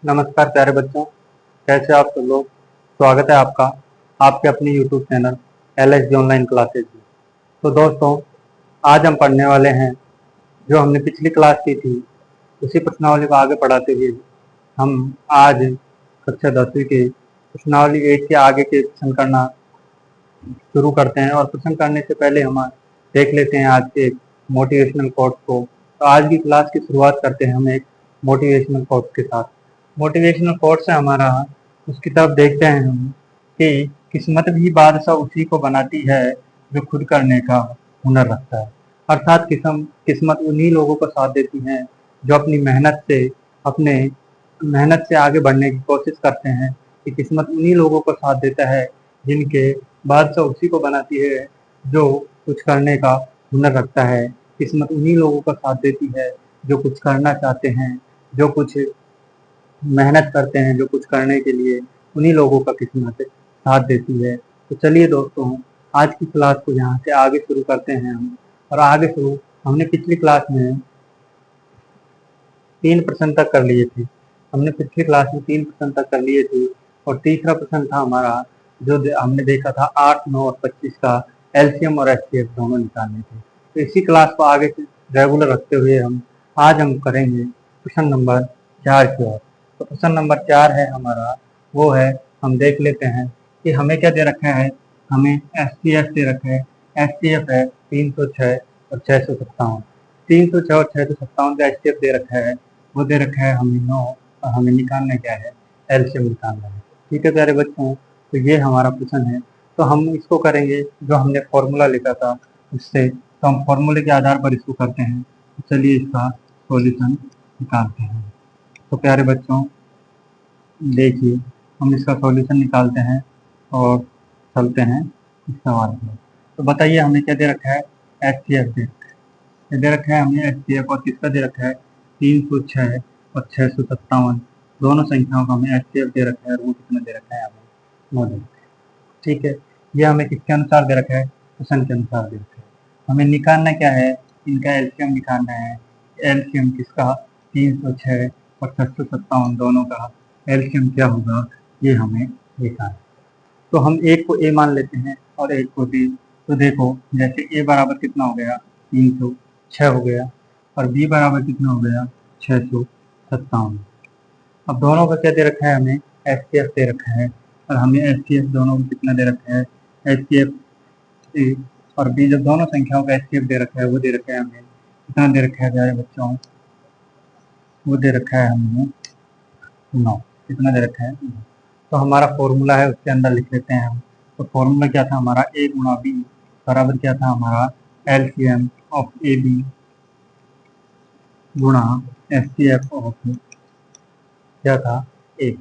नमस्कार प्यारे बच्चों, कैसे आप सब लोग। स्वागत है आपका आपके अपने YouTube channel LSG online classes में। तो दोस्तों, आज हम पढ़ने वाले हैं जो हमने पिछली क्लास की थी उसी प्रश्नावली को आगे पढ़ाते हुए हम आज कक्षा 10वीं के प्रश्नावली 8 के आगे के प्रश्न करना शुरू करते हैं। और प्रश्न करने से पहले हम देख लेते हैं आज के मोटिवेशनल कोट्स को। तो आज की क्लास की शुरुआत करते हैं हम एक मोटिवेशनल कोट्स के साथ। मोटिवेशनल कोट्स है हमारा, उसकी तरफ देखते हैं हम कि किस्मत भी बादशाह उसी को बनाती है जो खुद करने का हुनर रखता है। अर्थात किस्मत उन्हीं लोगों को साथ देती है जो अपनी मेहनत से आगे बढ़ने की कोशिश करते हैं। कि किस्मत उन्हीं लोगों को साथ देता है जिनके बादशाह उसी को बनाती है जो कुछ करने का हुनर रखता है। किस्मत उन्हीं लोगों का साथ देती है जो कुछ करना चाहते हैं, जो कुछ मेहनत करते हैं, जो कुछ करने के लिए उन्हीं लोगों का किस्मत साथ देती है। तो चलिए दोस्तों, आज की क्लास को यहाँ से आगे शुरू करते हैं हम। और आगे शुरू हमने पिछली क्लास में 3 प्रश्न तक कर लिए थे। हमने पिछली क्लास में 3 प्रश्न तक कर लिए थे और तीसरा प्रश्न था हमारा जो हमने देखा था 8, 9 और 25 का एलसीएम और एचसीएफ दोनों निकालने थे। तो इसी क्लास को आगे से रेगुलर रखते हुए आज हम करेंगे प्रश्न नंबर 4 की ओर। तो प्रश्न नंबर 4 है हमारा, वो है, हम देख लेते हैं कि हमें क्या दे रखा है। हमें एचसीएफ दे रखा है। एचसीएफ है 306 और 657। 306 और 657 का एचसीएफ दे रखा है, वो दे रखा है हमें 9 और हमें निकालना क्या है, एलसीएम निकालना है। ठीक है प्यारे बच्चों, तो ये हमारा प्रश्न है। तो हम इसको करेंगे जो हमने फॉर्मूला लिखा था उससे, तो हम फॉर्मूले के आधार पर इसको करते हैं। तो चलिए इसका सॉल्यूशन निकालते हैं। तो प्यारे बच्चों देखिए, हम इसका सॉल्यूशन निकालते हैं और चलते हैं इस सवाल में। तो बताइए हमें क्या दे रखा है, एचसीएफ दे रखा है हमें एचसीएफ, और किसका दे रखा है 306 और 657। दोनों संख्याओं का हमें एचसीएफ दे रखा है और वो कितना दे रखा है हमें 9 दे रखा है। ठीक है, ये हमें किसके अनुसार दे रखा है, प्रश्न के अनुसार दे रखा है। हमें निकालना क्या है, इनका एलसीएम निकालना है। एलसीएम किसका 306 और 657 दोनों का एलसीएम क्या होगा, ये हमें देखना है। तो हम एक को ए मान लेते हैं और एक को बी। तो देखो जैसे ए बराबर कितना हो गया 306 हो गया और बी बराबर कितना हो गया 657। अब दोनों का क्या दे रखा है, हमें एचसीएफ दे रखा है और हमें एचसीएफ दोनों को कितना दे रखा है, एचसीएफ ए और बी, जब दोनों संख्याओं का एचसीएफ दे रखा है वो दे रखा है हमें कितना दे रखा है प्यारे बच्चों, वो दे रखा है हमें 9। कितना दे रखा है, तो हमारा फॉर्मूला है उसके अंदर लिख लेते हैं हम। तो फॉर्मूला क्या था हमारा, ए गुणा बी बराबर क्या था हमारा, एलसीएम ऑफ ए बी गुणा एचसीएफ ऑफ क्या था ए।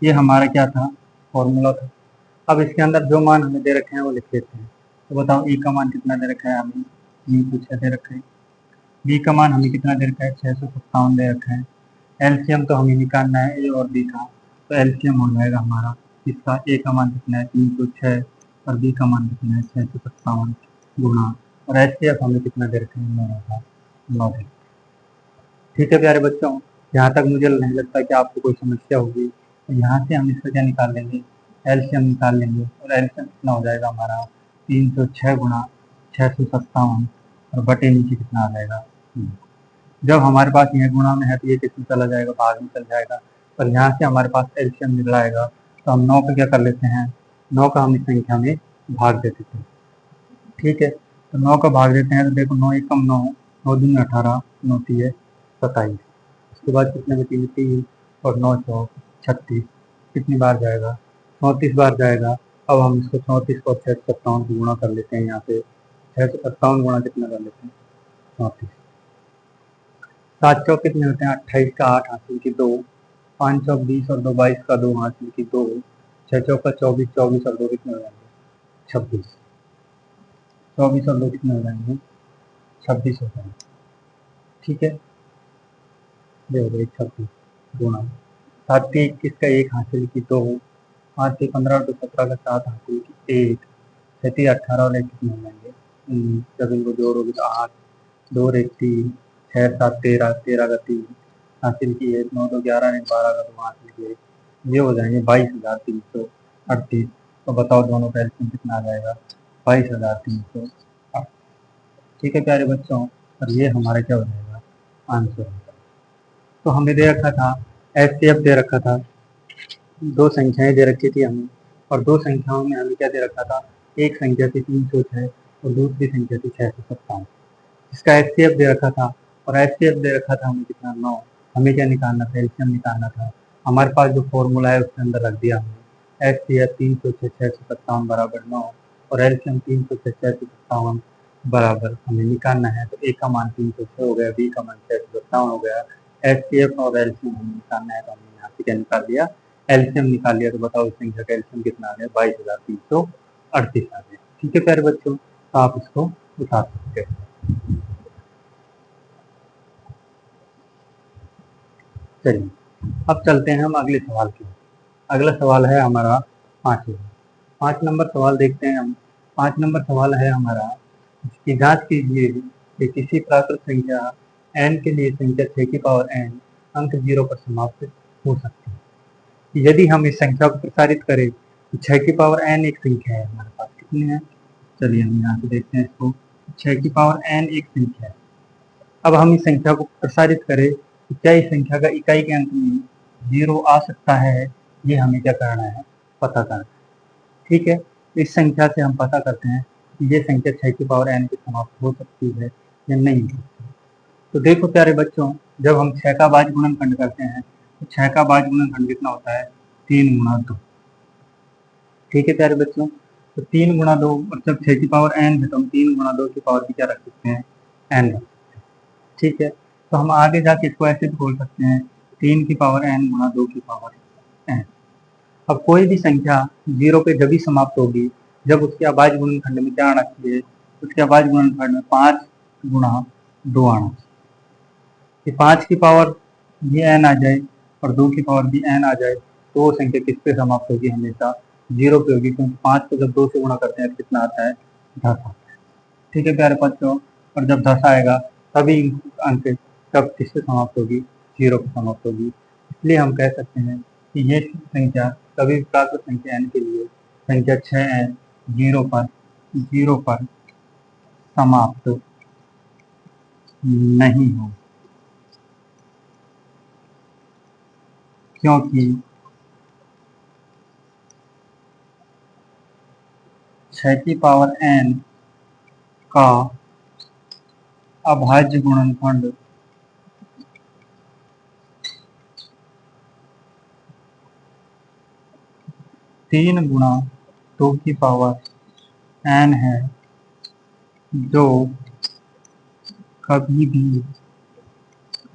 ये हमारा क्या था, फॉर्मूला था। अब इसके अंदर जो मान हमें दे रखे हैं वो लिख लेते हैं। तो बताओ ए का मान कितना दे रखा है हमें, 306 दे रखा है। बी का मान हमें कितना दे रखा है, 657 दे रखा है। एलसीएम तो हमें निकालना है ए और बी का, तो एलसीएम हो जाएगा हमारा इसका, ए का मान कितना है 306 और बी का मान कितना है 657 गुणा, और एचसीएफ हमें कितना दे रखे हैं 9 दे। ठीक है प्यारे बच्चों, यहाँ तक मुझे नहीं लगता कि आपको कोई समस्या होगी। तो यहाँ से हम इसका क्या निकाल लेंगे, एलसीएम निकाल लेंगे और एलसीएम कितना हो जाएगा हमारा 306 गुणा 657 और बटे नीचे कितना आ जाएगा। जब हमारे पास यह गुणा में है तो ये किसमें चला जाएगा, भाग में चल जाएगा। और यहाँ से हमारे पास एलसीएम निकल आएगा, तो हम 9 का क्या कर लेते हैं, 9 का हम इस संख्या में भाग देते थे। ठीक है, तो 9 का भाग देते हैं तो देखो 9 एकम 9, 9 दूनी 18, 9 तीय 27। उसके बाद कितने बचेंगे 3 और 9 चौक 36। कितनी बार जाएगा, 34 बार जाएगा। अब हम इसको 34 को 657 को गुणा कर लेते हैं। यहाँ पे 657 गुणा कितना कर लेते हैं 34। 7 चौक कितने होते हैं 28 का 8 हासिल की 2, 5 चौक 20 और 2 22 का 2 हासिल की 2, 6 चौक का 24, 24 और 2 कितने हो जाएंगे 26। 24 और 2 कितने हो जाएंगे 26 हो जाएंगे। ठीक है, देखो 26 गुणा 7 के 21 का 1 हासिल की 2, 5 के 15 और 2 17 का 7 हासिल की 1, 6 18 और 1 कितने हो जाएंगे 19। जब इनको जोड़ोगे तो 8, 2 और 1 3, 6 7 13, 13 का 3, हासिल किए, 9 2 11 ने 12 का 2 हासिल किए, ये हो जाएंगे 22,338। तो बताओ दोनों का एलसीएम कितना आ जाएगा? 22,308। ठीक है प्यारे बच्चों, और ये हमारा क्या हो जाएगा? आंसर। तो हमें दे रखा था एचसीएफ दे रखा था, दो संख्याएं दे रखी थी हमें, और दो संख्याओं में हमें क्या दे रखा था? एक संख्या थी 306 और दूसरी संख्या थी 657। इसका एचसीएफ दे रखा था, और एचसीएफ दे रखा था हमें कितना? 9। हमें क्या निकालना था? एलसीएम निकालना था। हमारे पास जो फॉर्मूला है उसके अंदर रख दिया हमने। एचसीएफ 306 657 बराबर 9, और एलसीएम 306 657 बराबर हमें निकालना है। तो ए का मान 306 हो गया, बी का मान 657 हो गया। एचसीएफ और एलसीएम हमें निकालना है, तो हमने यहाँ से क्या निकाल दिया? एलसीएम निकाल लिया। तो बताओ इस संख्या का एलसीएम कितना आ गया? 22,338 आ गया। ठीक है प्यारे बच्चों, तो आप इसको उठा सकते हैं। चलिए अब चलते हैं हम अगले सवाल की। अगला सवाल है हमारा 5 5 नंबर सवाल देखते हैं हम। 5 नंबर सवाल है हमारा, इसकी जांच कीजिए कि किसी प्राकृत संख्या n के लिए संख्या 6 की पावर n अंक 0 पर समाप्त हो सकती है। यदि हम इस संख्या को प्रसारित करें तो 6 की पावर n एक संख्या है, हमारे पास कितनी है? चलिए हम यहाँ से देखते हैं इसको। 6 की पावर n एक संख्या है। अब हम इस संख्या को प्रसारित करें तो क्या इस संख्या का इकाई के अंक में 0 आ सकता है? ये हमें क्या करना है? पता करना है। ठीक है, इस संख्या से हम पता करते हैं कि ये संख्या 6 की पावर n की समाप्त हो सकती है या नहीं हो सकती। तो देखो प्यारे बच्चों, जब हम 6 का भाज्य गुणनखंड करते हैं तो 6 का भाज्य गुणनखंड कितना होता है? 3 गुणा 2। ठीक है प्यारे बच्चों, तो 3 गुणा 2 मतलब 6 की पावर n है, तो हम 3 गुणा 2 की पावर भी क्या रख सकते हैं? n रख। ठीक है, तो हम आगे जाके इसको ऐसे भी बोल सकते हैं, 3 की पावर n गुणा 2 की पावर n। अब कोई भी संख्या 0 पे जब भी समाप्त होगी जब उसके अभाज्य गुणनखंड में क्या आना चाहिए? उसके अभाज्य गुणनखंड में 5 गुणा 2 आना चाहिए। कि 5 की पावर भी n आ जाए और 2 की पावर भी n आ जाए, तो वो संख्या किस पे समाप्त होगी? हमेशा 0 पे होगी, क्योंकि 5 को जब 2 से गुणा करते हैं तो कितना आता है? 10 आता है। ठीक है प्यारे बच्चों, और जब 10 आएगा तभी अंक कब किससे समाप्त होगी? 0 पे समाप्त होगी। इसलिए हम कह सकते हैं कि ये संख्या कभी प्राकृत संख्या n के लिए संख्या 6n 0 पर समाप्त नहीं हो, क्योंकि 6 की पावर n का अभाज्य गुणनखंड 3 गुणा 2 की पावर n है, जो कभी भी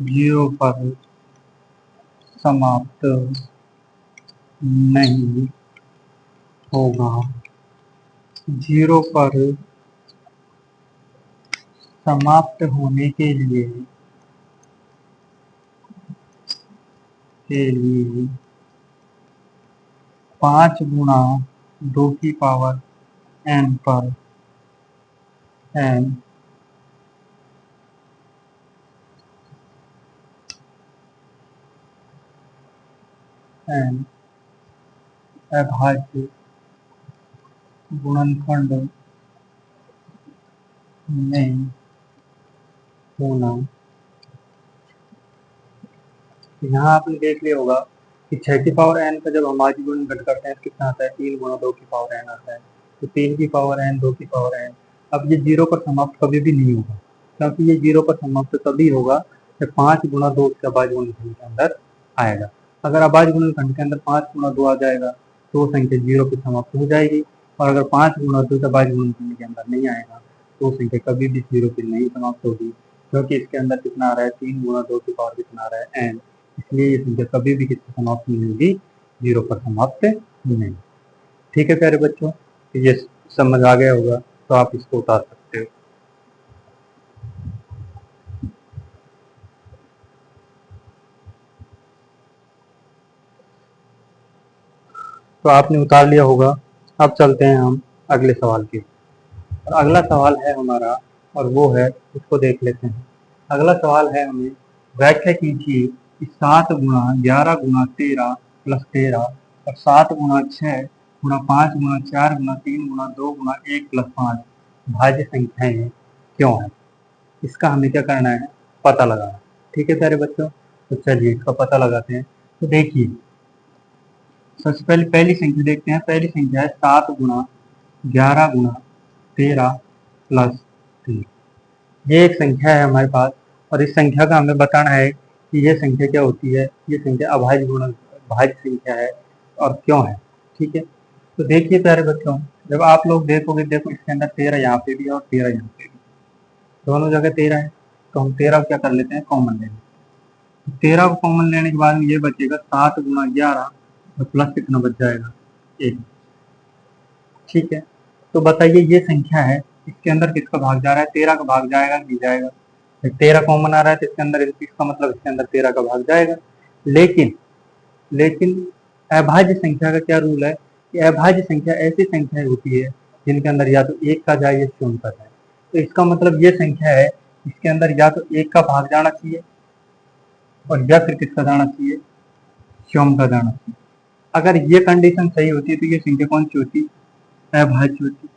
0 पर समाप्त नहीं होगा। 0 पर समाप्त होने के लिए 5 गुणा 2 की पावर n पर n अभाज्य गुणनखंड में होना। यहाँ आपने देख लिया होगा कि 6 की पावर n का जब हम अभाज्य गुणनखंड करते हैं तो कितना आता है? 3 गुणा 2 की पावर n आता है। तो 3 की पावर n 2 की पावर n। अब ये 0 पर समाप्त कभी भी नहीं होगा, क्योंकि ये 0 पर समाप्त तभी होगा जब 5 गुणा 2 उसके अभाज्य गुणनखंड के अंदर आएगा। अगर अभाज्य गुणनखंड के अंदर 5 गुणा 2 आ जाएगा तो संख्या 0 पर समाप्त हो जाएगी, और अगर 5 गुणा 2 अभाज्य गुणनखंड के अंदर नहीं आएगा तो संख्या कभी भी 0 पर नहीं समाप्त होगी, क्योंकि इसके अंदर कितना आ रहा है? 3 गुणा 2 की पावर कितना आ रहा है? n। इसलिए ये संख्या कभी भी किससे समाप्त नहीं होगी? 0 पर समाप्त नहीं। ठीक है प्यारे बच्चों, तो ये समझ आ गया होगा, तो आप इसको उतार सकते हो। तो आपने उतार लिया होगा। अब चलते हैं हम अगले सवाल की। और अगला सवाल है हमारा, और वो है, उसको देख लेते हैं। अगला सवाल है हमें, व्याख्या कीजिए 7 गुणा 11 गुणा 13 प्लस 13 और 7 गुणा 6 गुणा 5 गुणा 4 गुणा 3 गुणा 2 गुणा 1 प्लस 5 भाज्य संख्याएं क्यों है, इसका हमें क्या करना है, पता लगाना। ठीक है प्यारे बच्चों, तो चलिए इसका पता लगाते हैं। तो देखिए सबसे पहले पहली संख्या देखते हैं। पहली संख्या है 7 गुणा 11 गुणा 13 प्लस 3। ये एक संख्या है हमारे पास और इस संख्या का हमें बताना है कि यह संख्या क्या होती है। ये संख्या अभाज्य गुणन भाज्य संख्या है और क्यों है। ठीक है, तो देखिए प्यारे बच्चों, जब आप लोग देखोगे, देखो इसके अंदर 13 यहाँ पे भी है और 13 यहाँ पे भी, दोनों जगह 13 है, तो हम 13 क्या कर लेते हैं, कॉमन ले लेते हैं। 13 को कॉमन लेने के बाद में ये बचेगा 7 गुणा 11 और प्लस कितना बच जाएगा, 1। ठीक है, तो बताइए ये संख्या है, इसके अंदर किसका भाग जा रहा है, 13 का भाग जाएगा नहीं जाएगा। 13 कॉमन आ रहा है तो इसके अंदर, इसका मतलब इसके अंदर 13 का भाग जाएगा। लेकिन लेकिन अभाज्य संख्या का क्या रूल है कि अभाज्य संख्या ऐसी संख्या होती है जिनके अंदर या तो 1 का जाए या शून्य का जाए। तो इसका मतलब ये संख्या है, इसके अंदर या तो 1 का भाग जाना चाहिए और या फिर किसका जाना चाहिए, शून्य का जाना चाहिए। अगर ये कंडीशन सही होती है तो ये संख्या कौन सी होती, अभाज्य होती।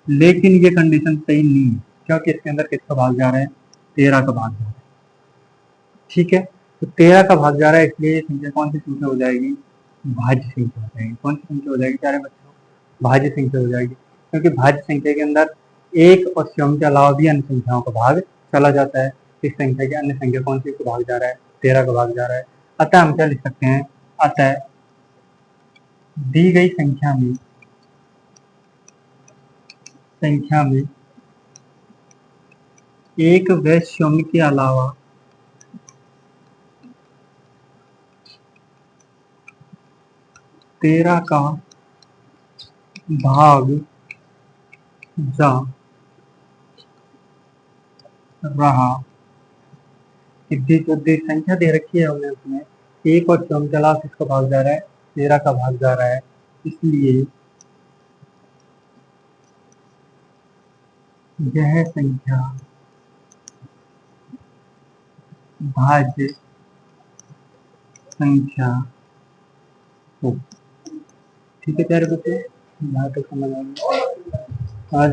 लेकिन ये कंडीशन सही नहीं है, क्योंकि इसके अंदर किसका भाग जा रहा है, 13 का भाग जा रहा है। ठीक है, तो 13 का भाग जा रहा है, इसलिए ये संख्या कौन सी संख्या हो जाएगी, भाज्य संख्या हो जाएगी। कौन सी संख्या हो जाएगी प्यारे बच्चों, भाज्य संख्या हो जाएगी। क्योंकि भाज्य संख्या के अंदर 1 और शून्य के अलावा भी अन्य संख्याओं का भाग चला जाता है। इस संख्या की अन्य संख्या कौन सी का भाग जा रहा है, 13 का भाग जा रहा है। अतः हम क्या लिख सकते हैं, अतः दी गई संख्या में एक व शून्य के अलावा तेरह का भाग जा रहा है। जो संख्या दे रखी है हमने उसमें 1 और शून्य के अलावा किसका भाग जा रहा है, 13 का भाग जा रहा है। इसलिए यह संख्या भाज्य संख्या हो। ठीक है प्यारे बच्चों, यहाँ तक समझ आ गया आज।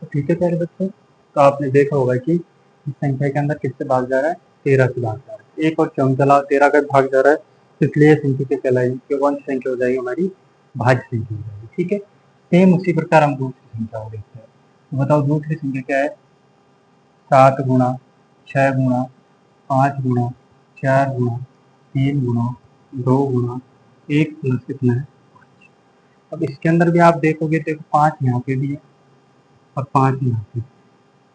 ठीक है प्यारे बच्चों, तो आपने देखा होगा कि इस संख्या के अंदर किससे भाग जा रहा है, 13 से भाग जा रहा है। 1 और शून्य के अलावा 13 का भाग जा रहा है, इसलिए संख्या क्या कहलाएगी, कौन सी संख्या हो जाएगी, हमारी भाज्य संख्या हो जाएगी। ठीक है, सेम उसी प्रकार हम दूसरी संख्या को देखते हैं। तो बताओ दूसरी संख्या क्या है, 7 गुणा 6 गुणा 5 गुणा 4 गुणा 3 गुणा 2 गुणा 1 प्लस कितना है। अब इसके अंदर भी आप देखोगे तो 5 यहाँ पे भी है और 5 यहाँ पे,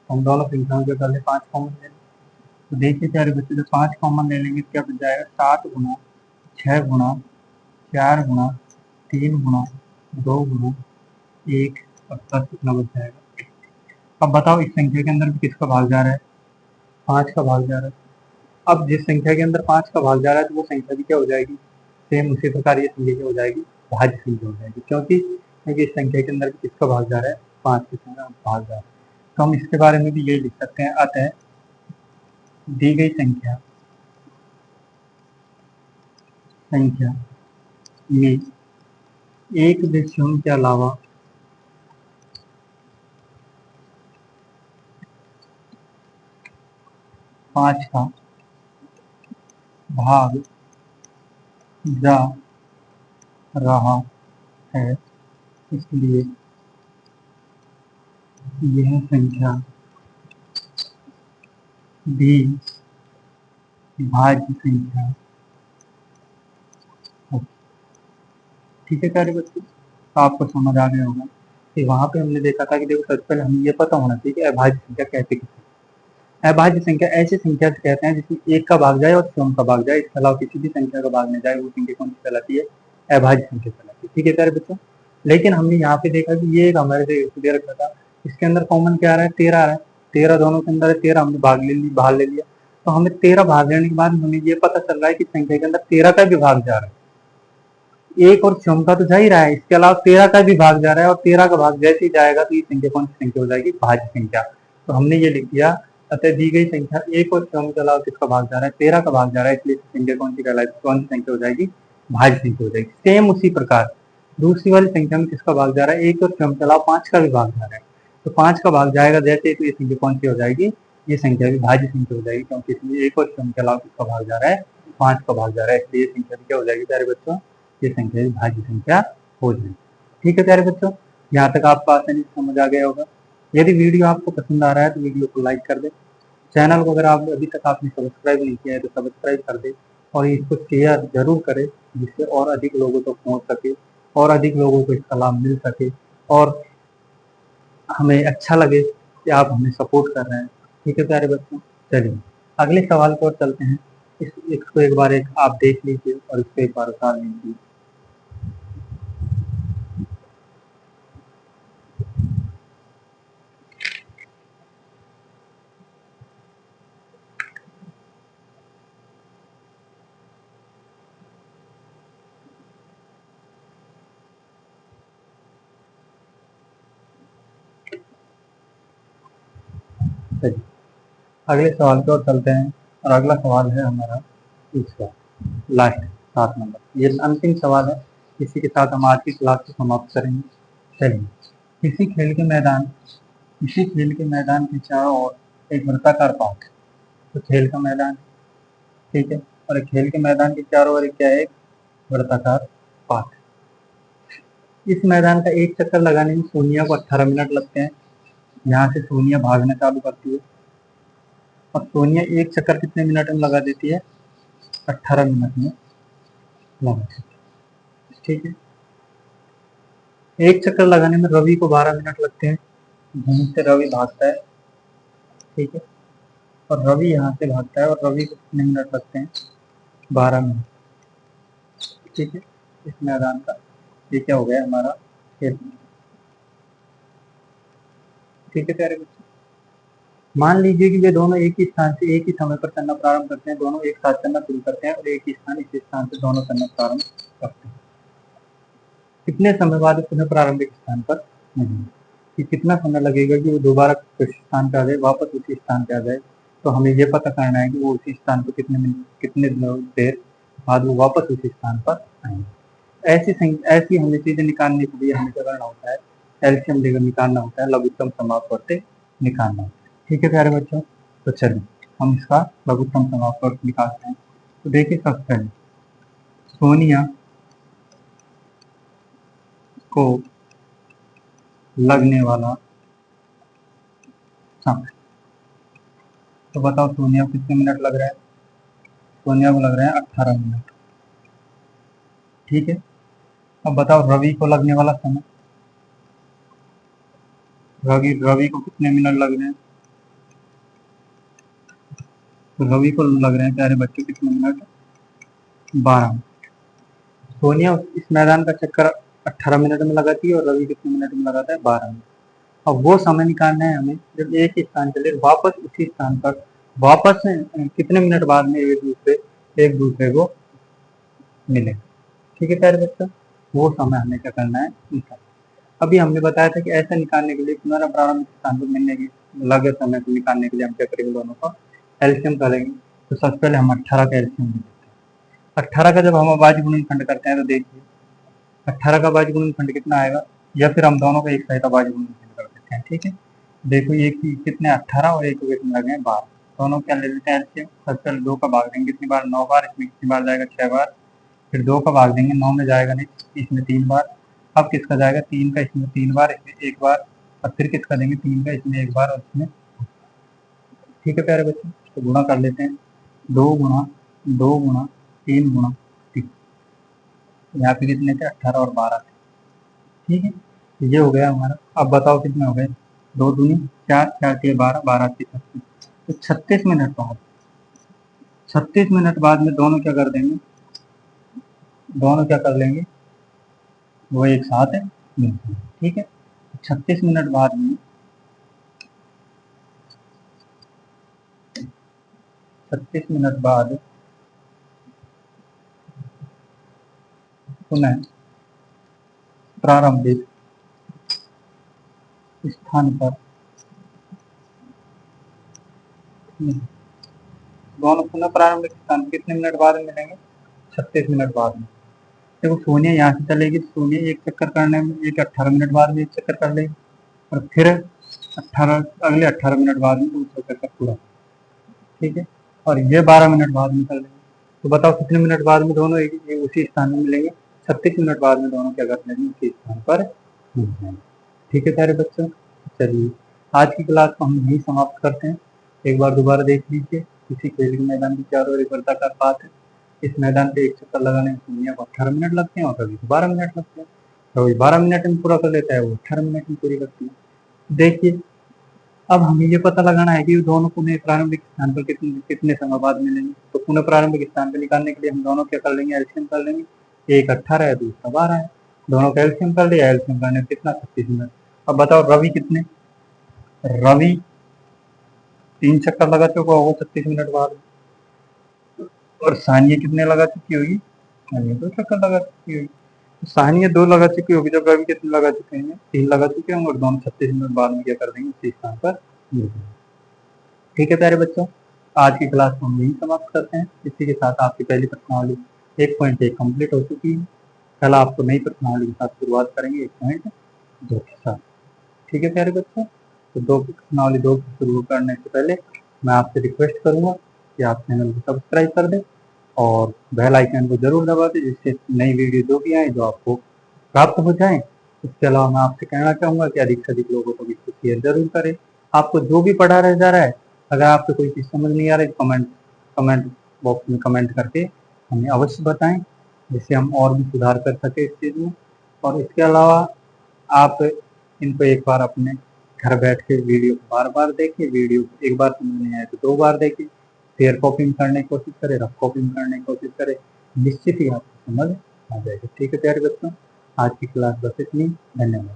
हम दोनों संख्याओं के पहले 5 कॉमन ले लें। तो देखिए प्यारे बच्चे, जब 5 कॉमन ले लेंगे क्या बच जाएगा, 7 गुणा 6 गुणा 4 गुणा 3 गुणा 2 गुणा 1 और प्लस कितना बच जाएगा। अब बताओ इस संख्या के अंदर भी किसका भाग जा रहा है, 5 का भाग जा रहा है। अब जिस संख्या के अंदर 5 का भाग जा रहा है तो वो संख्या भी क्या हो जाएगी, सेम उसी प्रकार ये संख्या क्या हो जाएगी, भाज्य संख्या हो जाएगी। क्योंकि इस संख्या के अंदर भी किसका भाग जा रहा है, 5 के भाग जा रहा है। तो हम इसके बारे में भी यही लिख सकते हैं, अतः दी गई संख्या में एक व शून्य के अलावा पांच का भाग जा रहा है, इसलिए यह संख्या भी भाज्य संख्या हो। ठीक है प्यारे बच्चों, तो आपको समझ आ गया होगा कि वहां पे हमने देखा था कि देखो सबसे पहले हमें ये पता होना चाहिए कि अभाज्य संख्या कहते किसे। अभाज्य संख्या ऐसी संख्या से कहते हैं जिसमें 1 का भाग जाए और शून्य का भाग जाए, इसके अलावा किसी भी संख्या का भाग नहीं जाए, वो संख्या कौन सी कहलाती है, अभाज्य संख्या कहलाती है। ठीक है प्यारे बच्चों, लेकिन हमने यहाँ पे देखा कि ये एक हमारे से दे रखा था, इसके अंदर कॉमन क्या आ रहा है, 13 आ रहा है। 13 दोनों के अंदर है, 13 हमने भाग ले लिया। तो हमें 13 भाग लेने के बाद हमें ये पता चल रहा है कि संख्या के अंदर 13 का भी भाग जा रहा है। 1 और शून्य का तो जा ही रहा है, इसके अलावा 13 का भी भाग जा रहा है और 13 का भाग जैसे ही जाएगा तो ये संख्या कौन सी संख्या हो जाएगी, भाज्य संख्या। तो हमने ये लिख दिया, अतः दी गई संख्या 1 और 6 में चलाओ किसका भाग जा रहा है, 13 का भाग जा रहा है, इसलिए संख्या कौन सी कहलाएगी, कौन सी संख्या हो जाएगी, भाज्य संख्या हो जाएगी। सेम उसी प्रकार दूसरी वाली संख्या में किसका भाग जा रहा है, 1 और 6 में चलाओ 5 का भी भाग जा रहा है, तो 5 का भाग जाएगा जैसे, तो ये संख्या कौन सी हो जाएगी, ये संख्या भी भाज्य संख्या हो जाएगी, क्योंकि इसमें 1 और 6 में चलाओ किसका भाग जा रहा है, 5 का भाग जा रहा है, इसलिए ये संख्या भी क्या हो जाएगी प्यारे बच्चों, ये संख्या भी भाज्य संख्या हो जाएगी। ठीक है प्यारे बच्चों, यहाँ तक आपको आसानी से समझ आ गया होगा। यदि वीडियो आपको पसंद आ रहा है तो वीडियो को लाइक कर दे, चैनल को अगर आप अभी तक आपने सब्सक्राइब नहीं किया है तो सब्सक्राइब कर दे, और इसको शेयर जरूर करें जिससे और अधिक लोगों तक पहुंच सके और अधिक लोगों को इसका लाभ मिल सके, और हमें अच्छा लगे कि आप हमें सपोर्ट कर रहे हैं। ठीक है प्यारे बच्चों, चलिए अगले सवाल की ओर चलते हैं। इसको एक बार आप देख लीजिए और इसको एक बार उतार लीजिए। चलिए अगले सवाल की ओर चलते हैं, और अगला सवाल है हमारा इसका लास्ट 7 नंबर, ये अंतिम सवाल है, इसी के साथ हम आज की क्लास को समाप्त करेंगे। चलिए, किसी खेल के मैदान किसी खेल के मैदान के चारों ओर एक वृत्ताकार पार्क है, तो खेल का मैदान, ठीक है, और एक खेल के मैदान के चारों ओर क्या है, एक वृत्ताकार पार्क। इस मैदान का एक चक्कर लगाने में सोनिया को 18 मिनट लगते हैं। यहाँ से सोनिया भागना चालू करती है, और सोनिया एक चक्कर कितने मिनट में लगा देती है, 18 मिनट में लगा देती है। ठीक है, एक चक्कर लगाने में रवि को 12 मिनट लगते हैं, जहीं से रवि भागता है, ठीक है, और रवि यहाँ से भागता है, और रवि को कितने मिनट लगते हैं, 12 मिनट। ठीक है, इस मैदान का ये क्या हो गया हमारा खेल। ठीक है प्यारे बच्चों, मान लीजिए कि वे दोनों एक ही स्थान से एक ही समय पर चलना प्रारंभ करते हैं, दोनों एक साथ चलना शुरू करते हैं, और एक ही स्थान इस स्थान से दोनों चलना प्रारंभ करते हैं। कितने समय बाद पुनः प्रारंभिक स्थान पर नहीं, कि कितना समय लगेगा कि वो दोबारा उस स्थान पे आ जाए, वापस उसी स्थान पे आ जाए, तो हमें ये पता करना है कि वो उसी स्थान पर कितने देर बाद वो वापस उसी स्थान पर आएंगे। ऐसी हमें चीजें निकालने के लिए हमें क्या करना होता है, एलसीएम लेकर निकालना होता है, लघुत्तम समापवर्ती निकालना होता है। ठीक है प्यारे बच्चों, तो चलिए हम इसका लघुत्तम समापवर्ती निकालते हैं। तो देखिए सबसे पहले सोनिया को लगने वाला समय, तो बताओ सोनिया को कितने मिनट लग रहा है, सोनिया को लग रहे हैं 18 मिनट। ठीक है, अब बताओ रवि को लगने वाला समय, रवि को कितने मिनट लग रहे हैं, तो रवि को लग रहे हैं प्यारे बच्चों कितने मिनट, 12। सोनिया इस मैदान का चक्कर 18 मिनट में लगाती है, और रवि कितने मिनट में लगाता है, 12 मिनट। अब वो समय निकालना है हमें जब एक ही स्थान चले वापस उसी स्थान पर, वापस कितने मिनट बाद में एक दूसरे को मिले। ठीक है प्यारे बच्चों, वो समय हमें क्या करना है, निकालना। अभी हमने बताया था कि ऐसा निकालने के लिए पुनः प्रारंभिक स्थान पर मिलने की लगे समय को निकालने के लिए हम क्या करेंगे, दोनों का एलसीएम करेंगे। तो सबसे पहले हम 18 का एलसीएम लेते हैं। 18 का जब हम अभाज्य गुणनखंड करते हैं तो देखिए 18 का अभाज्य गुणनखंड कितना आएगा, या फिर हम दोनों का एक साथ अभाज्य गुणनखंड कर देते हैं। ठीक है, देखो ये कितने 18 और एक को कितने लगे हैं, 12, दोनों क्या ले लेते हैं एलसीएम। सबसे पहले 2 का भाग देंगे कितनी बार, 9 बार, इसमें कितनी बार जाएगा, 6 बार, फिर 2 का भाग देंगे, 9 में जाएगा नहीं, इसमें 3 बार, अब किसका जाएगा, 3 का इसमें 3 बार, इसमें 1 बार, और फिर किसका देंगे, 3 का इसमें 1 बार, और इसमें। ठीक है प्यारे बच्चों, तो गुणा कर लेते हैं, 2 गुणा 2 गुणा 3 गुणा 3, यहाँ पे कितने थे, 18 और 12 थे। ठीक है, तो ये हो गया हमारा। अब बताओ कितने हो गए, 2 दूनी 4, 4 के 12, 12 के 36, तो 36 मिनट बाद, 36 मिनट बाद में दोनों क्या कर देंगे, दोनों क्या कर लेंगे, वो एक साथ है मिलते हैं। ठीक है, 36 मिनट बाद में 36 मिनट बाद पुनः प्रारंभिक स्थान पर दोनों पुनः प्रारंभिक स्थान कितने मिनट बाद में मिलेंगे? 36 मिनट बाद में। देखो सोनिया यहाँ से चलेगी, सोनिया एक चक्कर करने में एक 18 मिनट बाद में एक चक्कर कर लेगी और फिर 18 अगले 18 मिनट बाद में दूसरा चक्कर पूरा, ठीक है। और ये 12 मिनट बाद में कर लेंगे। तो बताओ कितने मिनट बाद में दोनों एक उसी स्थान में मिलेंगे? 36 मिनट बाद में दोनों क्या कर लेंगे? उसी स्थान पर मिल जाएंगे। ठीक है प्यारे बच्चों, चलिए आज की क्लास को हम यही समाप्त करते हैं। एक बार दोबारा देख लीजिए, किसी खेल के मैदान की चारों ओर एक वृत्ताकार पाथ है। इस मैदान पे एक चक्कर लगाने में सोनिया को 18 मिनट लगते हैं और कभी 12 मिनट लगते हैं। कभी 12 मिनट में पूरा कर लेता है, वो 18 मिनट में पूरी करती है। देखिए अब हमें ये पता लगाना है कि दोनों पुनः प्रारंभिक स्थान पर कितने कितने समय बाद मिलेंगे। तो पुनः प्रारंभिक स्थान पर निकालने के लिए हम दोनों क्या कर लेंगे? एलसीएम कर लेंगे। एक 18 है, दूसरा 12 है। दोनों का एलसीएम कर लिया। एलसीएम करने में कितना? 36 मिनट। अब बताओ रवि कितने? रवि 3 चक्कर लगा चुका होगा 36 मिनट बाद। और सानिया कितने लगा चुकी होगी? सानिया 2 चक्कर लगा चुकी होगी। सानिया 2 लगा चुकी होगी, जब रवि कितने लगा चुके हैं? 3 लगा चुके होंगे और दोनों 36 मिनट बाद में क्या कर देंगे? उसी स्थान पर मिल जाएंगे। ठीक है प्यारे बच्चों, आज की क्लास को हम यही समाप्त करते हैं। इसी के साथ आपकी पहली प्रश्नावली 1.1 कंप्लीट हो चुकी है। कल आपको नई प्रश्नावली के साथ शुरुआत करेंगे 1.2 के साथ। ठीक है प्यारे बच्चों, तो प्रश्नावली 2 को शुरू करने से पहले मैं आपसे रिक्वेस्ट करूंगा कि आप चैनल को सब्सक्राइब कर दें और बेल आइकन को जरूर दबा दें, जिससे नई वीडियो जो भी आए जो आपको प्राप्त हो जाए। इसके अलावा मैं आपसे कहना चाहूंगा कि अधिक से अधिक लोगों को भी इसको शेयर जरूर करें। आपको जो भी पढ़ा रह जा रहा है, अगर आपको कोई चीज़ समझ नहीं आ रही तो कमेंट बॉक्स में कमेंट करके हमें अवश्य बताएं, जिससे हम और भी सुधार कर सके इस चीज़ में। और इसके अलावा आप इनको एक बार अपने घर बैठ के वीडियो को बार बार देखिए। वीडियो को एक बार समझ नहीं आए तो 2 बार देखिए। शेयर कॉपी में करने की कोशिश करें, रफ कॉपी में करने की कोशिश करें, निश्चित ही आपको समझ आ जाएगी। ठीक है प्यारे बच्चों, आज की क्लास बस इतनी। धन्यवाद।